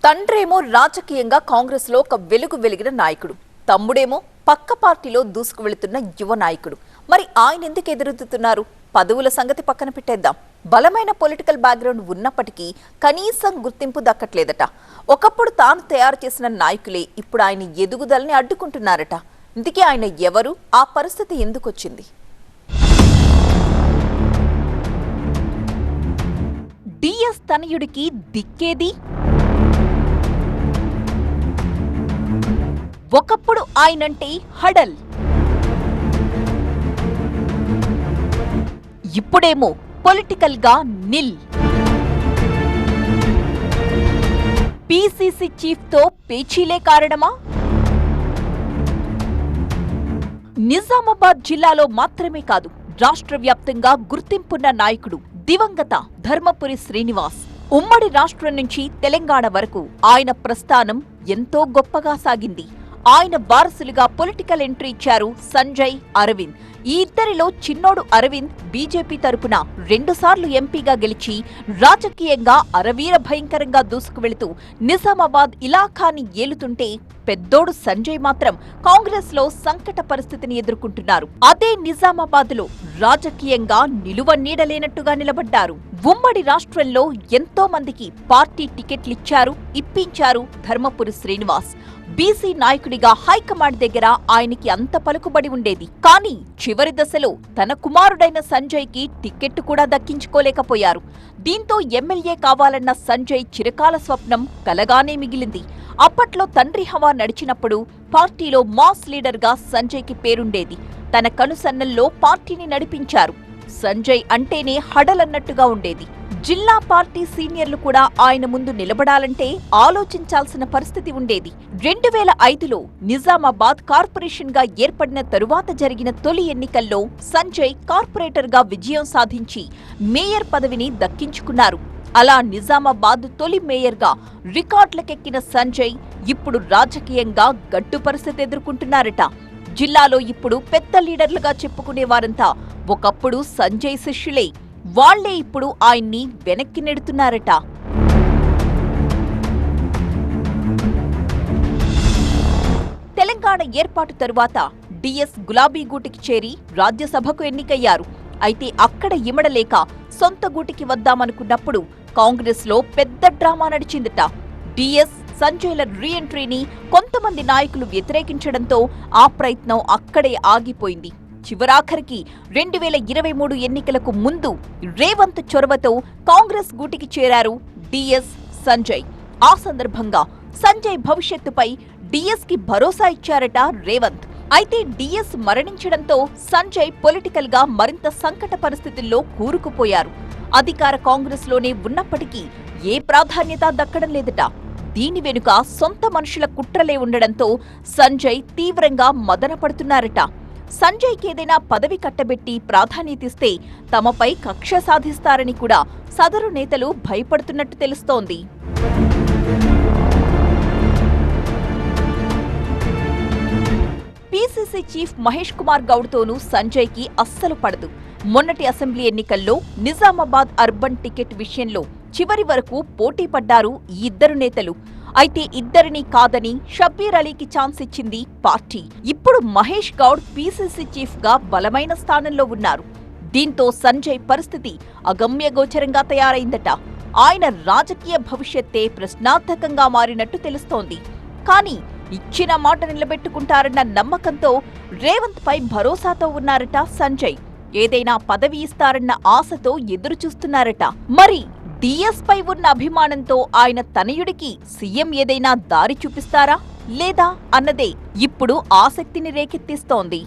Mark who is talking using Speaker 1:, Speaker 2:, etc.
Speaker 1: తండ్రేమో రాజకీయంగా కాంగ్రెస్ లో ఒక వెలిగిన నాయకుడు, తమ్ముడేమో పక్క పార్టీలో దూసుకు వెళుతున్న యువ నాయకుడు. మరి ఆయన ఎందుకు ఎదురెత్తుతున్నారు? పదవుల సంగతి పక్కన పెట్టేద్దాం. బలమైన పొలిటికల్ బ్యాక్గ్రౌండ్ ఉన్నప్పటికీ కనీసం గుర్తింపు దక్కట్లేదట. ఒకప్పుడు తాను తయారు చేసిన నాయకులే ఇప్పుడు ఆయన ఎదుగుదలని అడ్డుకుంటున్నారట. ఇందుకే ఆయన ఎవరు? ఆ పరిస్థితి ఎందుకు వచ్చింది? డిఎస్ తనయుడికి దిక్కేది? ఒకప్పుడు ఆయనంటే హడల్, ఇప్పుడేమో పొలిటికల్ గా నిల్. పిసిసి చీఫ్ తో పేచీలే కారణమా? నిజామాబాద్ జిల్లాలో మాత్రమే కాదు, రాష్ట్ర వ్యాప్తంగా గుర్తింపున్న నాయకుడు దివంగత ధర్మపురి శ్రీనివాస్. ఉమ్మడి రాష్ట్రం నుంచి తెలంగాణ వరకు ఆయన ప్రస్థానం ఎంతో గొప్పగా సాగింది. ఆయన వారసులుగా పొలిటికల్ ఎంట్రీ ఇచ్చారు సంజయ్, అరవింద్. ఈ ఇద్దరిలో చిన్నోడు అరవింద్ బీజేపీ తరపున 2 సార్లు ఎంపీగా గెలిచి రాజకీయంగా అరవీర భయంకరంగా దూసుకు వెళుతూ నిజామాబాద్ ఇలాఖాని ఏలుతుంటే, పెద్దోడు సంజయ్ మాత్రం కాంగ్రెస్ లో సంకట పరిస్థితిని ఎదుర్కొంటున్నారు. అదే నిజామాబాద్ లో రాజకీయంగా నిలువ నీడలేనట్టుగా నిలబడ్డారు. ఉమ్మడి రాష్ట్రంలో ఎంతో మందికి పార్టీ టికెట్లిచ్చారు, ఇప్పించారు ధర్మపురి శ్రీనివాస్. బీసీ నాయకుడిగా హైకమాండ్ దగ్గర ఆయనకి అంత పలుకుబడి ఉండేది. కానీ చివరి దశలో తన కుమారుడైన సంజయ్ కి టికెట్ కూడా దక్కించుకోలేకపోయారు. దీంతో ఎమ్మెల్యే కావాలన్న సంజయ్ చిరకాల స్వప్నం కలగానే మిగిలింది. అప్పట్లో తండ్రి హవా నడిచినప్పుడు పార్టీలో మాస్ లీడర్ గా సంజయ్ కి పేరుండేది. తన కనుసన్నల్లో పార్టీని నడిపించారు. సంజయ్ అంటేనే హడలన్నట్టుగా ఉండేది. జిల్లా పార్టీ సీనియర్లు కూడా ఆయన ముందు నిలబడాలంటే ఆలోచించాల్సిన పరిస్థితి ఉండేది. 2005లో నిజామాబాద్ కార్పొరేషన్ గా ఏర్పడిన తరువాత జరిగిన తొలి ఎన్నికల్లో సంజయ్ కార్పొరేటర్ గా విజయం సాధించి మేయర్ పదవిని దక్కించుకున్నారు. అలా నిజామాబాద్ తొలి మేయర్ గా రికార్డులకెక్కిన సంజయ్ ఇప్పుడు రాజకీయంగా గడ్డు పరిస్థితి ఎదుర్కొంటున్నారట. జిల్లాలో ఇప్పుడు పెద్ద లీడర్లుగా చెప్పుకునే వారంతా ఒకప్పుడు సంజయ్ శిష్యులే. వాళ్లే ఇప్పుడు ఆయన్ని వెనక్కి నెడుతున్నారట. తెలంగాణ ఏర్పాటు తరువాత డిఎస్ గులాబీ గూటికి చేరి రాజ్యసభకు ఎన్నికయ్యారు. అయితే అక్కడ ఇమడలేక సొంత గూటికి వద్దామనుకున్నప్పుడు కాంగ్రెస్ లో పెద్ద డ్రామా నడిచిందట. డిఎస్ సంజయ్ల రీఎంట్రీని కొంతమంది నాయకులు వ్యతిరేకించడంతో ఆ ప్రయత్నం అక్కడే ఆగిపోయింది. చివరాఖరికి 2023 ఎన్నికలకు ముందు రేవంత్ చొరవతో కాంగ్రెస్ గూటికి చేరారు డిఎస్, సంజయ్. ఆ సందర్భంగా సంజయ్ భవిష్యత్తుపై డిఎస్ కి భరోసా ఇచ్చారట రేవంత్. అయితే డిఎస్ మరణించడంతో సంజయ్ పొలిటికల్ గా మరింత సంకట పరిస్థితుల్లో కూరుకుపోయారు. అధికార కాంగ్రెస్ లోనే ఉన్నప్పటికీ ఏ ప్రాధాన్యత దక్కడం లేదట. దీని వెనుక సొంత మనుషుల కుట్రలే ఉండడంతో సంజయ్ తీవ్రంగా మదనపడుతున్నారట. సంజయ్కి ఏదైనా పదవి కట్టబెట్టి ప్రాధాన్యతిస్తే తమపై కక్ష సాధిస్తారని కూడా సదరు నేతలు భయపడుతున్నట్టు తెలుస్తోంది. పిసిసి చీఫ్ మహేష్ కుమార్ గౌడ్తోనూ సంజయ్కి అస్సలు పడదు. మొన్నటి అసెంబ్లీ ఎన్నికల్లో నిజామాబాద్ అర్బన్ టికెట్ విషయంలో చివరి వరకు పోటీ పడ్డారు ఈ ఇద్దరు నేతలు. అయితే ఇద్దరినీ కాదని షబ్బీర్ అలీకి ఛాన్స్ ఇచ్చింది పార్టీ. ఇప్పుడు మహేష్ గౌడ్ పిసిసి చీఫ్ గా బలమైన స్థానంలో ఉన్నారు. దీంతో సంజయ్ పరిస్థితి అగమ్యగోచరంగా తయారైందట. ఆయన రాజకీయ భవిష్యత్తే ప్రశ్నార్థకంగా మారినట్టు తెలుస్తోంది. కానీ ఇచ్చిన మాట నిలబెట్టుకుంటారన్న నమ్మకంతో రేవంత్ పై భరోసాతో ఉన్నారట సంజయ్. ఏదైనా పదవి ఇస్తారన్న ఆశతో ఎదురుచూస్తున్నారట. మరి డిఎస్ పై ఉన్న అభిమానంతో ఆయన తనయుడికి సీఎం ఏదైనా దారి చూపిస్తారా లేదా అన్నదే ఇప్పుడు ఆసక్తిని రేకెత్తిస్తోంది.